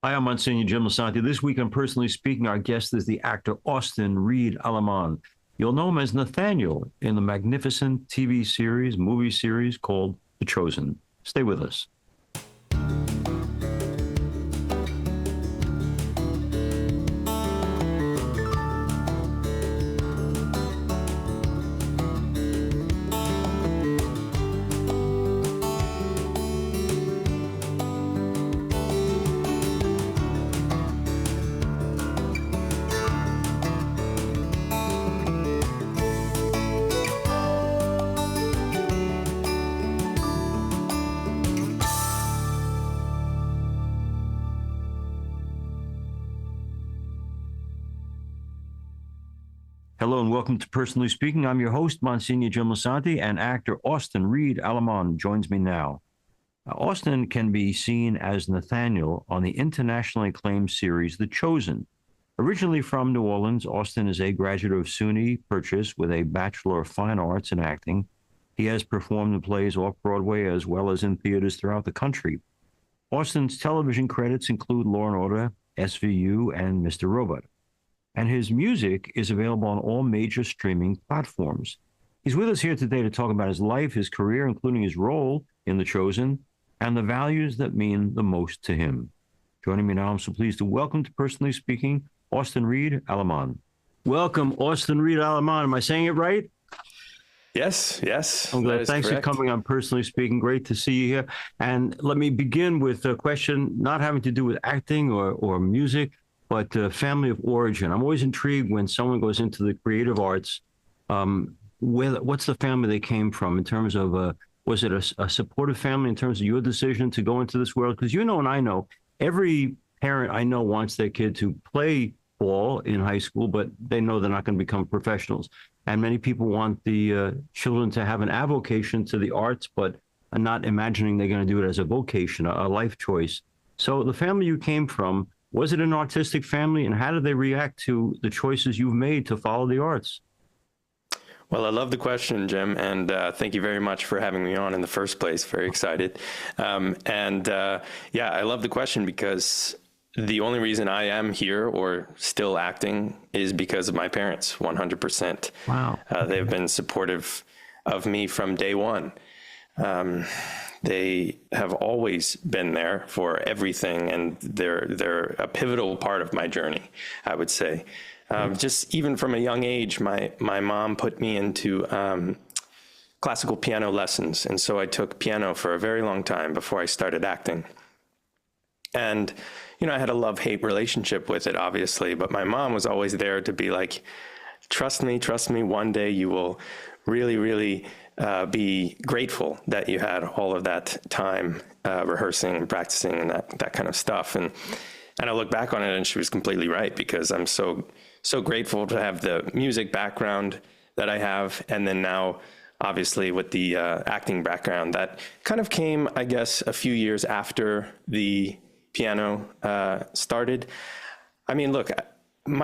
Hi, I'm Monsignor Jim Lisante. This week on Personally Speaking, our guest is the actor Austin Reed Alleman. You'll know him as Nathanael in the magnificent movie series called The Chosen. Stay with us. Hello and welcome to Personally Speaking. I'm your host, Monsignor Jim Lisante, and actor Austin Reed Alleman joins me now. Austin can be seen as Nathanael on the internationally acclaimed series The Chosen. Originally from New Orleans, Austin is a graduate of SUNY Purchase with a Bachelor of Fine Arts in acting. He has performed in plays off-Broadway as well as in theaters throughout the country. Austin's television credits include Law and Order, SVU, and Mr. Robot. And his music is available on all major streaming platforms. He's with us here today to talk about his life, his career, including his role in The Chosen, and the values that mean the most to him. Joining me now, I'm so pleased to welcome to Personally Speaking, Austin Reed Alleman. Welcome, Austin Reed Alleman. Am I saying it right? Yes. I'm glad. Thanks correct. for coming on Personally Speaking. Great to see you here. And let me begin with a question not having to do with acting or music, but family of origin. I'm always intrigued when someone goes into the creative arts, what's the family they came from in terms of, was it a supportive family in terms of your decision to go into this world? Because you know and I know, every parent I know wants their kid to play ball in high school, but they know they're not going to become professionals. And many people want the children to have an avocation to the arts, but are not imagining they're going to do it as a vocation, a life choice. So the family you came from, was it an artistic family, and how did they react to the choices you've made to follow the arts? Well, I love the question, Jim, and thank you very much for having me on in the first place. Very excited. I love the question because the only reason I am here or still acting is because of my parents, 100%. Wow. They've been supportive of me from day one. They have always been there for everything, and they're a pivotal part of my journey, I would say. Just even from a young age, my mom put me into classical piano lessons, and so I took piano for a very long time before I started acting. And, I had a love-hate relationship with it, obviously, but my mom was always there to be like, trust me, one day you will really, really be grateful that you had all of that time rehearsing and practicing and that kind of stuff. And I look back on it and she was completely right, because I'm so grateful to have the music background that I have. And then now, obviously, with the acting background that kind of came, I guess, a few years after the piano started. I mean, look, from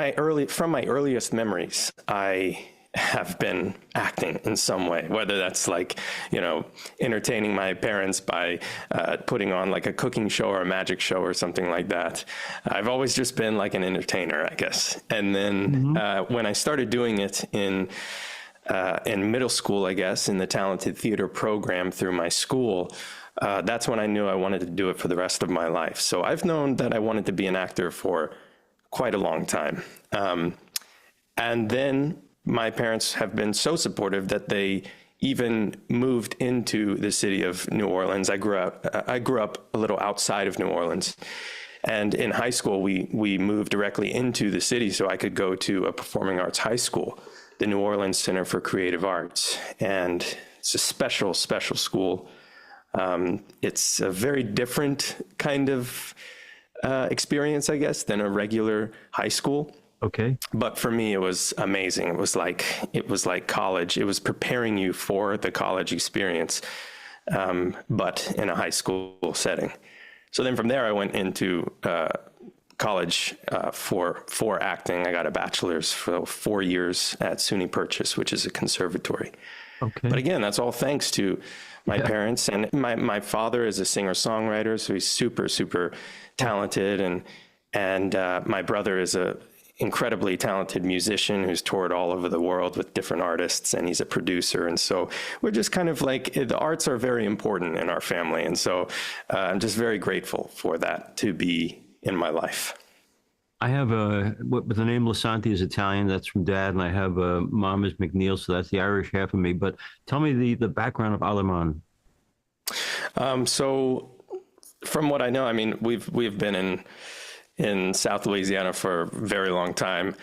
my earliest memories, I have been acting in some way, whether that's like, entertaining my parents by putting on like a cooking show or a magic show or something like that. I've always just been like an entertainer, I guess. And then when I started doing it in middle school, I guess, in the talented theater program through my school, that's when I knew I wanted to do it for the rest of my life. So I've known that I wanted to be an actor for quite a long time. And then my parents have been so supportive that they even moved into the city of New Orleans. I grew up a little outside of New Orleans. And in high school, we moved directly into the city so I could go to a performing arts high school, the New Orleans Center for Creative Arts. And it's a special school. It's a very different kind of experience, I guess, than a regular high school. Okay. But for me, it was amazing. It was like college. It was preparing you for the college experience, but in a high school setting. So then from there, I went into college for acting. I got a bachelor's for 4 years at SUNY Purchase, which is a conservatory. Okay. But again, that's all thanks to my parents. And my father is a singer-songwriter, so he's super, super talented. And my brother is a incredibly talented musician who's toured all over the world with different artists, and he's a producer. And so we're just kind of like, the arts are very important in our family. And so I'm just very grateful for that to be in my life. I have but the name Lisante is Italian. That's from Dad, and I have Mom is McNeil, so that's the Irish half of me. But tell me the background of Alleman. So from what I know, I mean, we've been in South Louisiana for a very long time.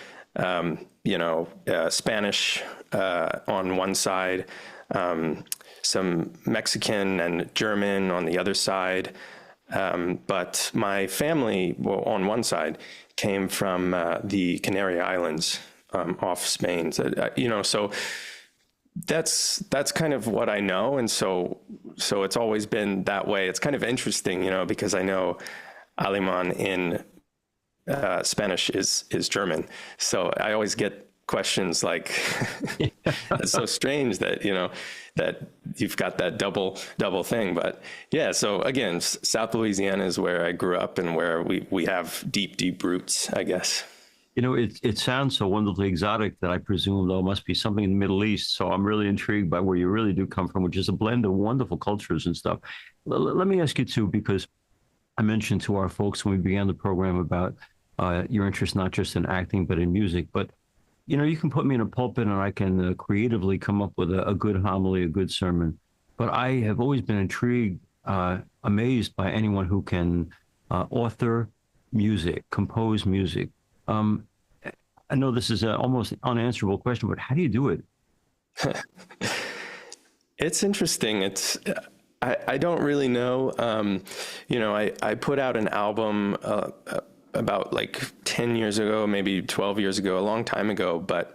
Spanish on one side, some Mexican and German on the other side. But my family, well, on one side, came from the Canary Islands off Spain. So that's kind of what I know, and so it's always been that way. It's kind of interesting, because I know Alleman in Spanish is German, so I always get questions like, "It's so strange that that you've got that double thing." But yeah, so again, South Louisiana is where I grew up and where we have deep roots, I guess. It sounds so wonderfully exotic that I presume there must be something in the Middle East. So I'm really intrigued by where you really do come from, which is a blend of wonderful cultures and stuff. Let me ask you too, because I mentioned to our folks when we began the program about your interest not just in acting but in music. But you can put me in a pulpit and I can creatively come up with a good homily, a good sermon. But I have always been intrigued, amazed by anyone who can author music, compose music. I know this is an almost unanswerable question, but how do you do it? It's interesting. I don't really know. I put out an album about like 10 years ago, maybe 12 years ago, a long time ago. But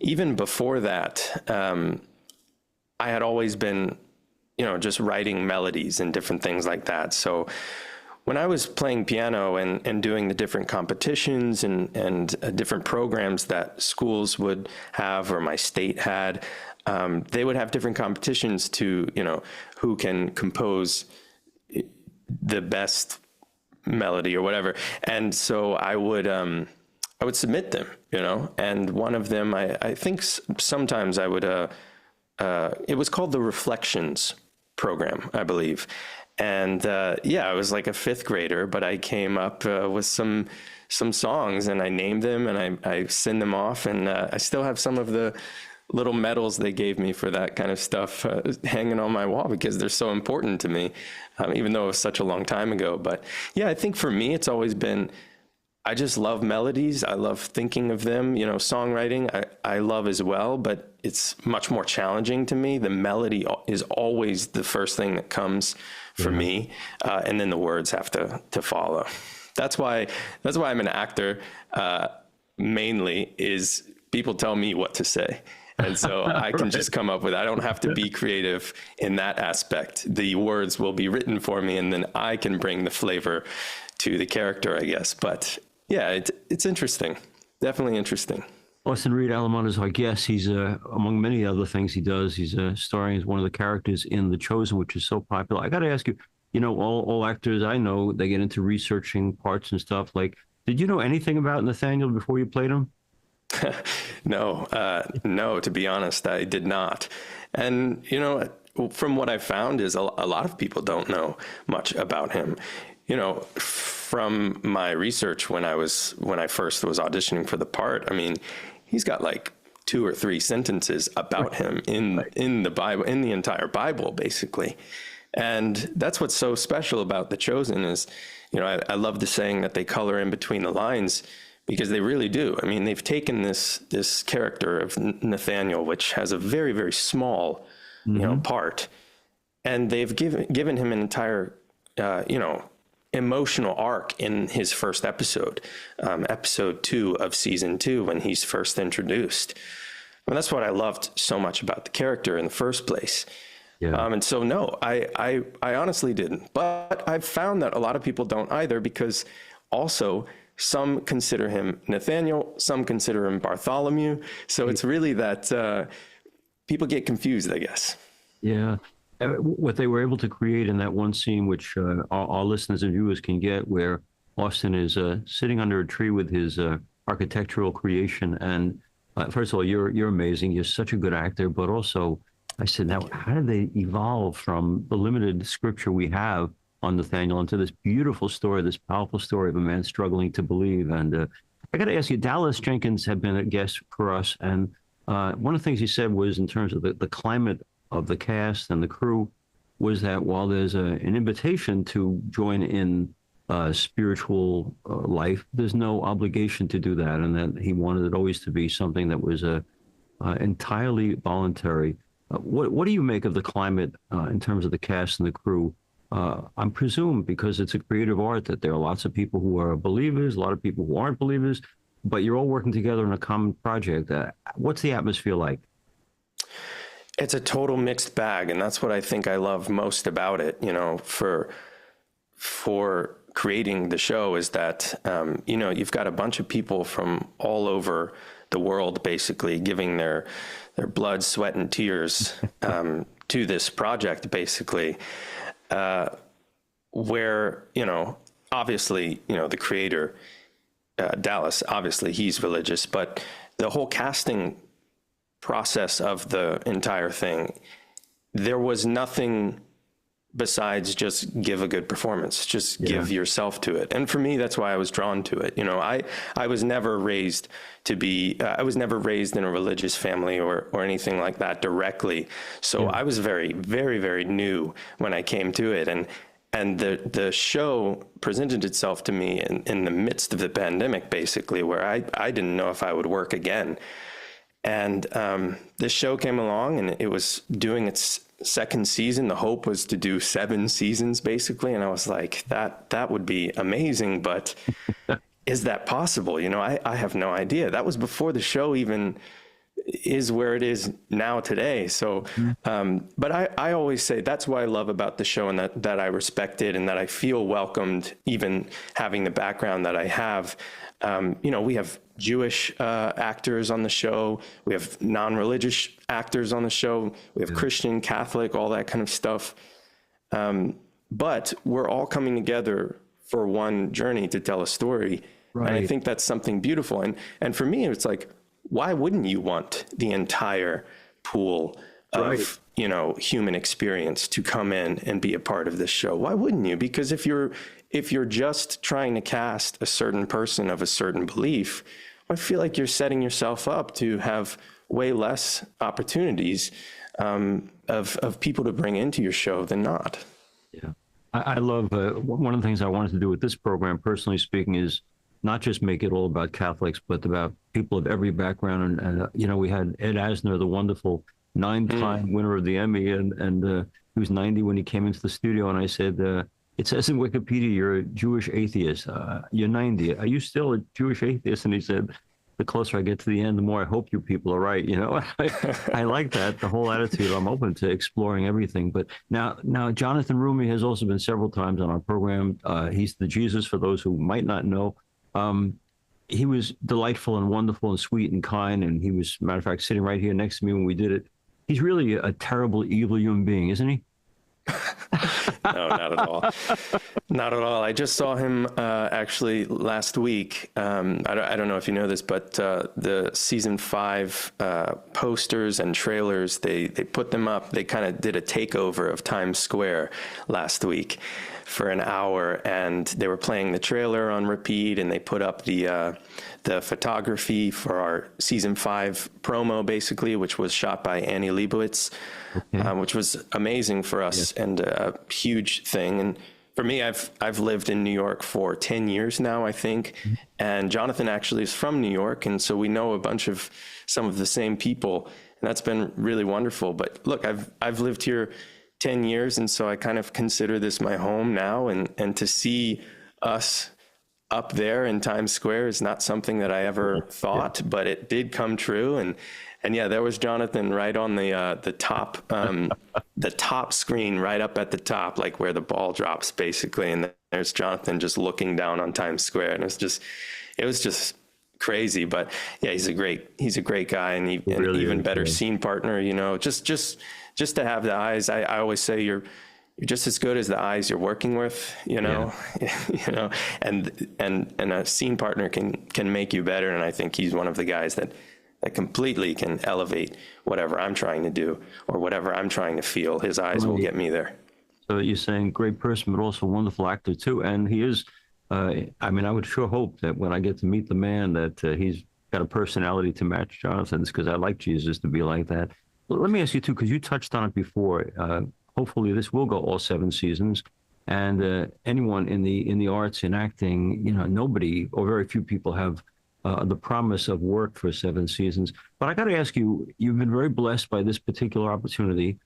even before that, I had always been, just writing melodies and different things like that. So when I was playing piano and doing the different competitions and different programs that schools would have or my state had, they would have different competitions to, who can compose the best melody or whatever. And so I would submit them, and one of them, I think sometimes I would, it was called the Reflections program, I believe. And I was like a fifth grader, but I came up with some songs and I named them and I send them off. And I still have some of the little medals they gave me for that kind of stuff hanging on my wall because they're so important to me, even though it was such a long time ago. But yeah, I think for me, it's always been, I just love melodies. I love thinking of them, songwriting I love as well, but it's much more challenging to me. The melody is always the first thing that comes for me. And then the words have to follow. That's why I'm an actor. Mainly is people tell me what to say. And so I can just come up with, I don't have to be creative in that aspect. The words will be written for me and then I can bring the flavor to the character, I guess. But yeah, it's interesting. Definitely interesting. Austin Reed Alleman is our guest. He's among many other things he does. He's starring as one of the characters in The Chosen, which is so popular. I got to ask you, all actors I know, they get into researching parts and stuff. Like, did you know anything about Nathanael before you played him? No, to be honest, I did not. And, from what I found is a lot of people don't know much about him. From my research when I first was auditioning for the part, I mean, he's got like 2 or 3 sentences about him in the Bible, in the entire Bible, basically. And that's what's so special about The Chosen is, I love the saying that they color in between the lines because they really do. I mean, they've taken this character of Nathanael, which has a very, very small, part, and they've given him an entire, emotional arc in his first episode, episode 2 of season 2, when he's first introduced. And that's what I loved so much about the character in the first place. Yeah. And so, no, I honestly didn't. But I've found that a lot of people don't either, because also some consider him Nathanael, some consider him Bartholomew. So it's really that people get confused, I guess. Yeah. what they were able to create in that one scene, which our listeners and viewers can get, where Austin is sitting under a tree with his architectural creation. And first of all, you're amazing. You're such a good actor, but also, I said, now how did they evolve from the limited scripture we have on Nathanael into this beautiful story, this powerful story of a man struggling to believe? And I got to ask you, Dallas Jenkins had been a guest for us, and one of the things he said was, in terms of the climate of the cast and the crew, was that while there's an invitation to join in spiritual life, there's no obligation to do that, and that he wanted it always to be something that was entirely voluntary. What do you make of the climate in terms of the cast and the crew? I'm presumed, because it's a creative art, that there are lots of people who are believers, a lot of people who aren't believers, but you're all working together on a common project. What's the atmosphere like? It's a total mixed bag, and that's what I think I love most about it. You know, for creating the show, is that you know, you've got a bunch of people from all over the world, basically giving their blood, sweat, and tears to this project, basically. Where, you know, obviously, you know, the creator, Dallas, obviously he's religious, but the whole casting process of the entire thing, there was nothing besides just give a good performance, just give yourself to it. And for me, that's why I was drawn to it. You know, I was never raised to be, I was never raised in a religious family or anything like that directly. So I was very, very, very new when I came to it. And the show presented itself to me in the midst of the pandemic, basically, where I didn't know if I would work again. And this show came along, and it was doing its second season. The hope was to do 7 seasons, basically. And I was like, that would be amazing, but is that possible? You know, I have no idea. That was before the show even is where it is now today. So, but I always say that's what I love about the show, and that I respect it, and that I feel welcomed, even having the background that I have. You know, we have Jewish actors on the show. We have non-religious actors on the show. We have Christian, Catholic, all that kind of stuff. But we're all coming together for one journey to tell a story. Right. And I think that's something beautiful. And for me, it's like, why wouldn't you want the entire pool of, you know, human experience to come in and be a part of this show? Why wouldn't you? Because if you're just trying to cast a certain person of a certain belief, I feel like you're setting yourself up to have way less opportunities of people to bring into your show than not. Yeah, I love one of the things I wanted to do with this program, personally speaking, is not just make it all about Catholics, but about people of every background. And you know, we had Ed Asner, the wonderful 9-time winner of the Emmy, and he was 90 when he came into the studio. And I said, it says in Wikipedia, you're a Jewish atheist. You're 90. Are you still a Jewish atheist? And he said, the closer I get to the end, the more I hope you people are right. You know, I like that, the whole attitude. I'm open to exploring everything. But now Jonathan Rumi has also been several times on our program. He's the Jesus, for those who might not know. He was delightful and wonderful and sweet and kind. And he was, matter of fact, sitting right here next to me when we did it. He's really a terrible, evil human being, isn't he? No, not at all. Not at all. I just saw him actually last week. I don't know if you know this, but the season 5 posters and trailers, they put them up. They kind of did a takeover of Times Square last week for an hour, and they were playing the trailer on repeat, and they put up the photography for our season 5 promo, basically, which was shot by Annie Leibovitz, which was amazing for us and a huge thing. And for me, I've lived in New York for 10 years now, I think, and Jonathan actually is from New York, and so we know some of the same people, and that's been really wonderful. But look, I've lived here 10 years, and so I kind of consider this my home now, and to see us up there in Times Square is not something that I ever thought, but it did come true. And yeah, there was Jonathan right on the top, the top screen right up at the top, like where the ball drops, basically. And there's Jonathan just looking down on Times Square, and it was just crazy. But yeah, he's a great guy, and even better scene partner. You know, just just to have the eyes. I always say you're just as good as the eyes you're working with, you know, you know, and a scene partner can make you better. And I think he's one of the guys that completely can elevate whatever I'm trying to do or whatever I'm trying to feel. His eyes will get me there. So you're saying great person, but also a wonderful actor too. And he is, I mean, I would sure hope that when I get to meet the man that he's got a personality to match Jonathan's, because I like Jesus to be like that. Well, let me ask you too, because you touched on it before. Hopefully this will go all 7 seasons. And anyone in the arts, in acting, you know, nobody or very few people have the promise of work for 7 seasons. But I got to ask you, you've been very blessed by this particular opportunity.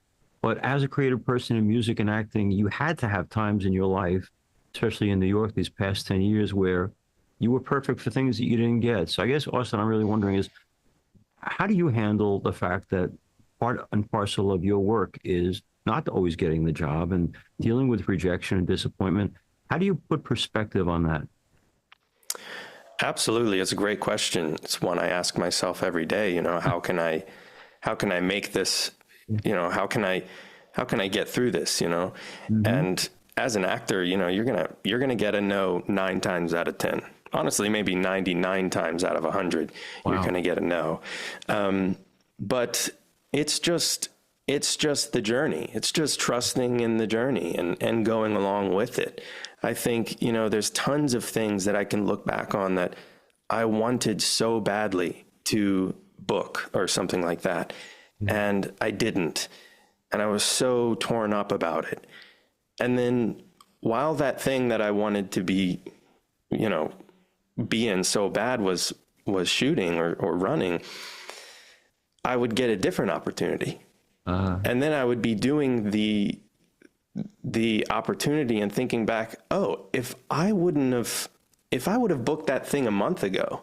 But as a creative person in music and acting, you had to have times in your life, especially in New York these past 10 years, where you were perfect for things that you didn't get. So I guess, Austin, I'm really wondering is, how do you handle the fact that part and parcel of your work is not always getting the job and dealing with rejection and disappointment? How do you put perspective on that? Absolutely. It's a great question. It's one I ask myself every day. You know, how can I make this, you know, how can I get through this, you know? Mm-hmm. And as an actor, you know, you're going to get a no 9 times out of 10. Honestly, maybe 99 times out of 100, wow. You're going to get a no. But it's just the journey. It's just trusting in the journey and going along with it. I think, you know, there's tons of things that I can look back on that I wanted so badly to book or something like that. Mm-hmm. And I didn't. And I was so torn up about it. And then while that thing that I wanted to be, you know, be in so bad was shooting or running, I would get a different opportunity. And then I would be doing the opportunity and thinking back, oh, if I would have booked that thing a month ago,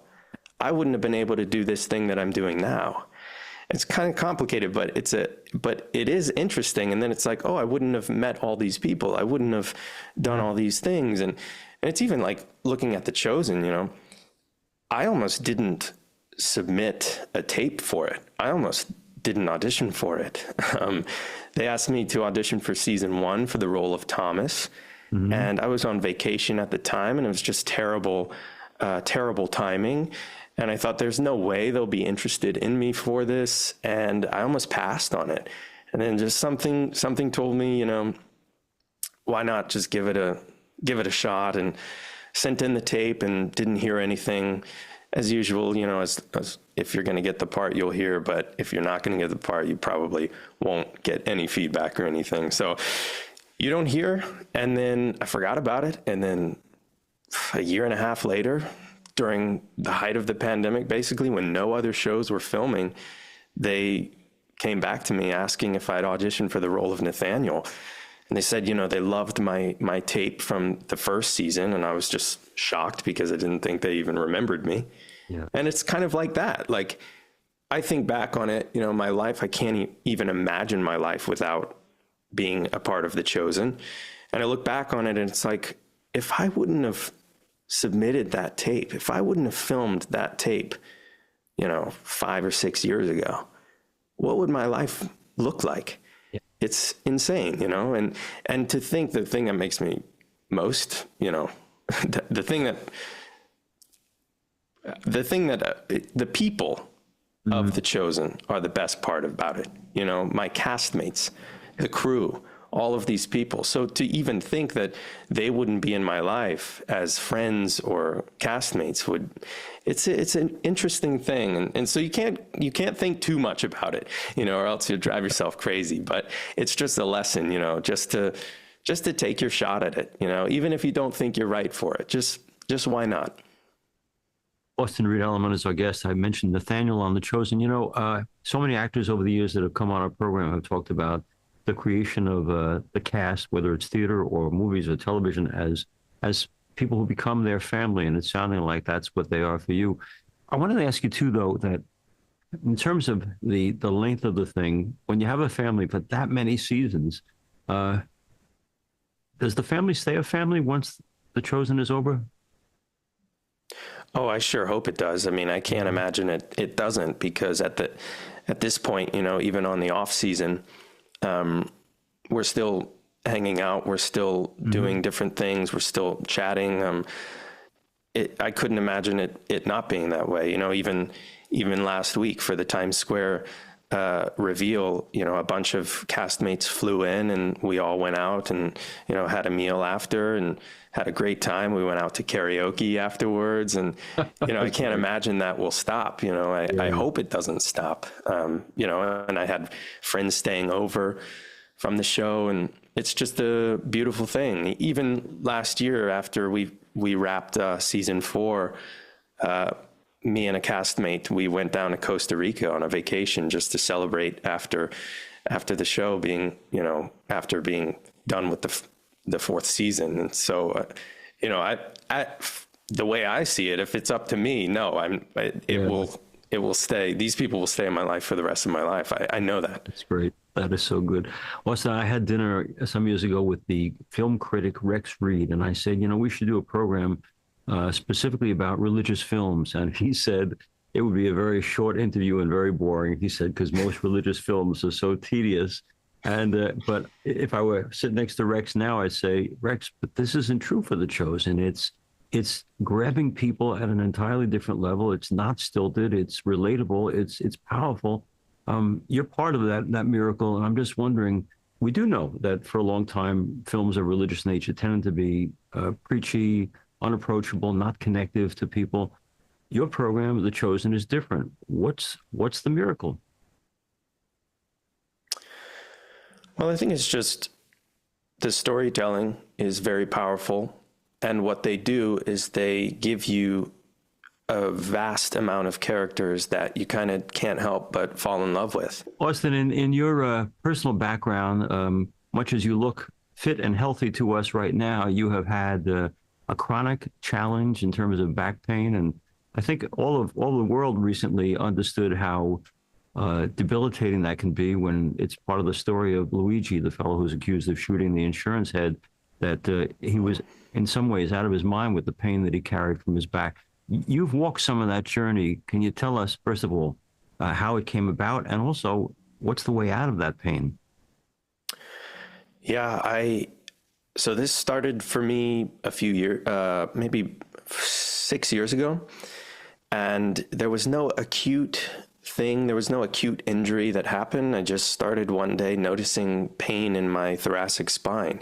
I wouldn't have been able to do this thing that I'm doing now. It's kind of complicated, but it is interesting. And then it's like, oh, I wouldn't have met all these people. I wouldn't have done all these things. And it's even like looking at The Chosen, you know, I almost didn't submit a tape for it. I almost didn't audition for it. They asked me to audition for season 1 for the role of Thomas. Mm-hmm. And I was on vacation at the time, and it was just terrible timing. And I thought, there's no way they'll be interested in me for this. And I almost passed on it. And then just something told me, you know, why not just give it a shot, and sent in the tape and didn't hear anything. As usual, you know, as if you're going to get the part, you'll hear, but if you're not going to get the part, you probably won't get any feedback or anything. So you don't hear, and then I forgot about it. And then a year and a half later, during the height of the pandemic, basically when no other shows were filming, they came back to me asking if I'd auditioned for the role of Nathanael. And they said, you know, they loved my tape from the first season. And I was just shocked because I didn't think they even remembered me. Yeah. And it's kind of like that. Like, I think back on it, you know, my life, I can't even imagine my life without being a part of The Chosen. And I look back on it and it's like, if I wouldn't have submitted that tape, if I wouldn't have filmed that tape, you know, 5 or 6 years ago, what would my life look like? It's insane, you know, and to think the thing that makes me most, you know, the people mm-hmm. of The Chosen are the best part about it. You know, my castmates, the crew, all of these people. So to even think that they wouldn't be in my life as friends or castmates it's an interesting thing. And so you can't think too much about it, you know, or else you'll drive yourself crazy. But it's just a lesson, you know, just to take your shot at it, you know, even if you don't think you're right for it, just why not? Austin Reed Alleman is our guest. I mentioned Nathanael on The Chosen. You know, so many actors over the years that have come on our program have talked about the creation of the cast, whether it's theater or movies or television, as people who become their family, and it's sounding like that's what they are for you. I wanted to ask you too, though, that in terms of the length of the thing, when you have a family for that many seasons, does the family stay a family once The Chosen is over? Oh, I sure hope it does. I mean, I can't imagine it doesn't, because at this point, you know, even on the off season, we're still hanging out. We're still doing different things. We're still chatting. I couldn't imagine it not being that way. Even last week for the Times Square reveal, a bunch of castmates flew in and we all went out and, had a meal after and had a great time. We went out to karaoke afterwards and, I can't imagine that will stop. I hope it doesn't stop. And I had friends staying over from the show, and it's just a beautiful thing. Even last year after we wrapped season 4, me and a castmate, we went down to Costa Rica on a vacation just to celebrate after the show being, after being done with the 4th season. And so, the way I see it, if it's up to me, it will stay. These people will stay in my life for the rest of my life. I know that. That's great. That is so good. Austin, I had dinner some years ago with the film critic Rex Reed, and I said, we should do a program specifically about religious films. And he said it would be a very short interview and very boring. He said, because most religious films are so tedious. And but if I were sitting next to Rex now, I'd say, Rex, but this isn't true for The Chosen. It's grabbing people at an entirely different level. It's not stilted. It's relatable. It's powerful. You're part of that miracle, and I'm just wondering. We do know that for a long time, films of religious nature tended to be preachy, unapproachable, not connective to people. Your program, The Chosen, is different. What's the miracle? Well, I think it's just the storytelling is very powerful. And what they do is they give you a vast amount of characters that you kind of can't help but fall in love with. Austin, in your personal background, much as you look fit and healthy to us right now, you have had a chronic challenge in terms of back pain. And I think all the world recently understood how debilitating that can be when it's part of the story of Luigi, the fellow who's accused of shooting the insurance head, that he was in some ways out of his mind with the pain that he carried from his back. You've walked some of that journey. Can you tell us, first of all, how it came about, and also what's the way out of that pain? Yeah, so this started for me a few years, maybe 6 years ago, and there was no acute thing. There was no acute injury that happened. I just started one day noticing pain in my thoracic spine.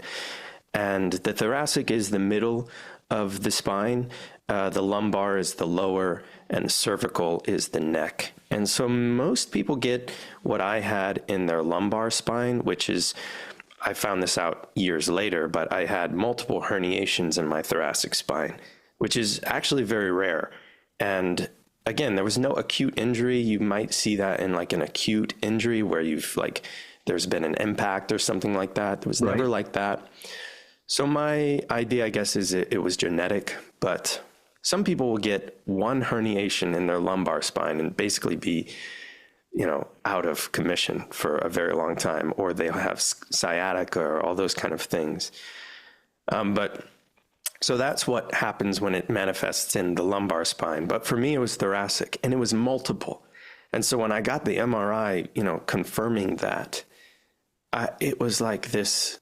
And the thoracic is the middle of the spine. The lumbar is the lower, and the cervical is the neck. And so most people get what I had in their lumbar spine, which is, I found this out years later, but I had multiple herniations in my thoracic spine, which is actually very rare. And again, there was no acute injury. You might see that in like an acute injury where there's been an impact or something like that. There was never like that. So my idea, I guess, is it was genetic, but some people will get one herniation in their lumbar spine and basically be, out of commission for a very long time, or they'll have sciatica or all those kind of things. So that's what happens when it manifests in the lumbar spine. But for me, it was thoracic, and it was multiple. And so when I got the MRI, confirming that, it was like this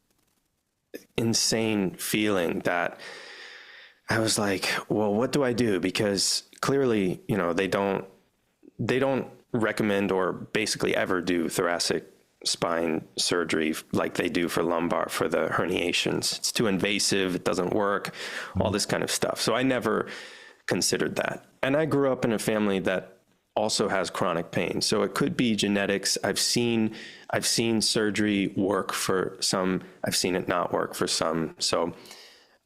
insane feeling that I was like, well, what do I do? Because clearly, they don't recommend or basically ever do thoracic spine surgery like they do for lumbar for the herniations. It's too invasive. It doesn't work, all this kind of stuff. So I never considered that. And I grew up in a family that also has chronic pain. So it could be genetics. I've seen surgery work for some. I've seen it not work for some. So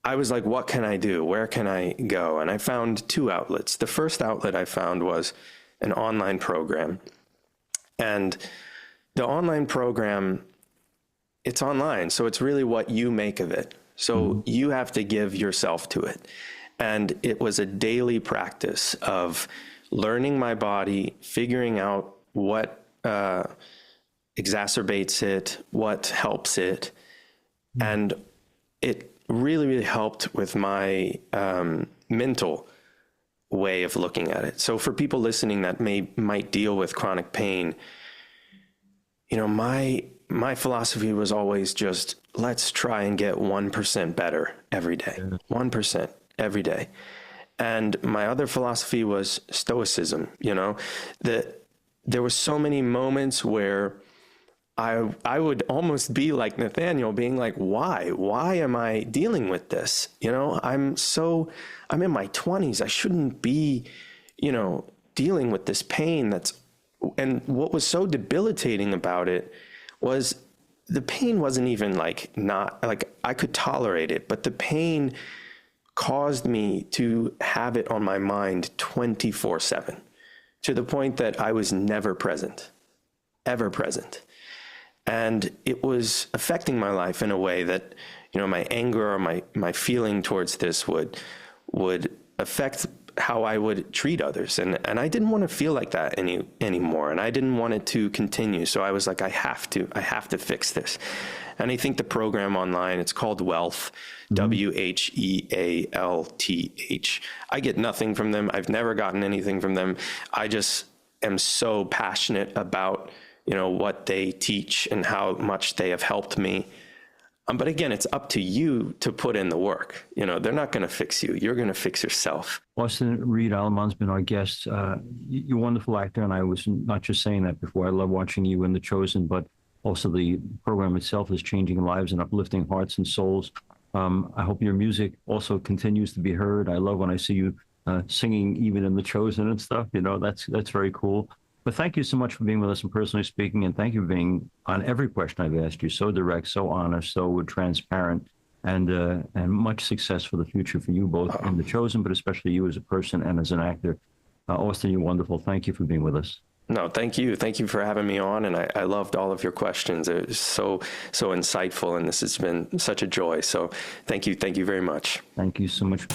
I was like, what can I do? Where can I go? And I found 2 outlets. The first outlet I found was an online program. And the online program, it's online. So it's really what you make of it. So you have to give yourself to it. And it was a daily practice of learning my body, figuring out what exacerbates it, what helps it. And it really, really helped with my mental way of looking at it. So for people listening that might deal with chronic pain, my my philosophy was always just, let's try and get 1% better every day, 1% every day. And my other philosophy was stoicism, that there were so many moments where I would almost be like Nathanael, being like, why am I dealing with this? I'm in my 20s. I shouldn't be, dealing with this pain and what was so debilitating about it was the pain wasn't even not like I could tolerate it, but the pain caused me to have it on my mind 24/7 to the point that I was never present, ever present. And it was affecting my life in a way that, my anger or my feeling towards this would affect how I would treat others. And I didn't want to feel like that anymore. And I didn't want it to continue. So I was like, I have to fix this. And I think the program online, it's called Wealth, WHEALTH. I get nothing from them. I've never gotten anything from them. I just am so passionate about, what they teach and how much they have helped me. But again, it's up to you to put in the work. They're not going to fix you. You're going to fix yourself. Austin Reed Alleman's been our guest. You're a wonderful actor, and I was not just saying that before. I love watching you in The Chosen, but also the program itself is changing lives and uplifting hearts and souls. I hope your music also continues to be heard. I love when I see you singing even in The Chosen and stuff. That's very cool. But thank you so much for being with us and Personally Speaking, and thank you for being on every question I've asked you. So direct, so honest, so transparent, and much success for the future for you both in The Chosen, but especially you as a person and as an actor. Austin, you're wonderful. Thank you for being with us. No, thank you. Thank you for having me on. And I loved all of your questions. It was so insightful, and this has been such a joy. So thank you. Thank you very much. Thank you so much.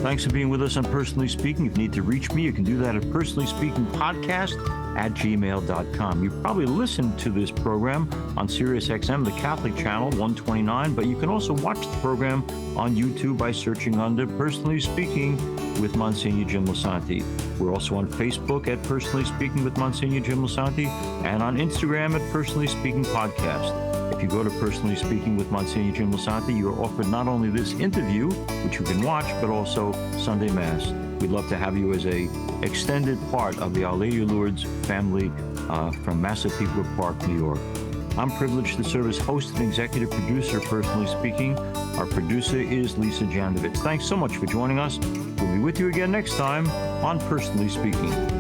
Thanks for being with us on Personally Speaking. If you need to reach me, you can do that at personallyspeakingpodcast@gmail.com. You probably listened to this program on SiriusXM, the Catholic channel, 129, but you can also watch the program on YouTube by searching under Personally Speaking with Msgr Jim Lisante. We're also on Facebook at Personally Speaking with Msgr Jim Lisante and on Instagram at Personally Speaking Podcast. If you go to Personally Speaking with Msgr Jim Lisante, you are offered not only this interview, which you can watch, but also Sunday Mass. We'd love to have you as a extended part of the Our Lady of Lourdes family from Massapequa Park, New York. I'm privileged to serve as host and executive producer of Personally Speaking. Our producer is Lisa Janovitz. Thanks so much for joining us. We'll be with you again next time on Personally Speaking.